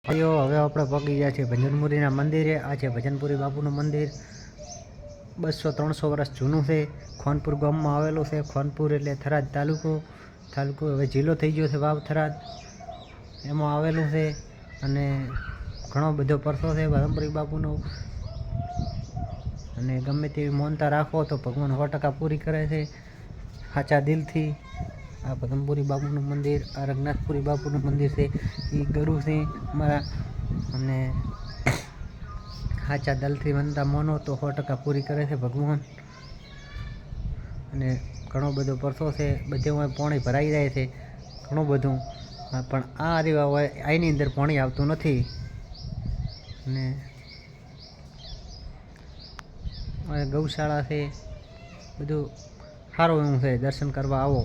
હવે આપણે પગી ગયા છે ભજનપુરીના મંદિરે। આ છે ભજનપુરી બાપુનું મંદિર। 200-300 વર્ષ જૂનું છે। ખોનપુર ગામમાં આવેલું છે। ખોનપુર એટલે થરાદ તાલુકો હવે જિલ્લો થઈ ગયો છે વાવ થરાદ, એમાં આવેલું છે। અને ઘણો બધો પરસો છે ભજનપુરી બાપુનો। અને ગમે તેવી માનતા રાખો તો ભગવાન 100% પૂરી કરે છે સાચા દિલથી। આ ભજનપુરી બાપુનું મંદિર, આ રઘનાથપુરી બાપુનું મંદિર છે, એ ગરુ છે અમારા। અને સાચા દિલથી માનતા માનો તો 100% પૂરી કરે છે ભગવાન। અને ઘણો બધો પરસો છે, બધે પાણી ભરાઈ જાય છે ઘણું બધું, પણ આ રીવા હોય આની અંદર પાણી આવતું નથી। અને ગૌશાળા છે, બધું સારું એવું છે, દર્શન કરવા આવો।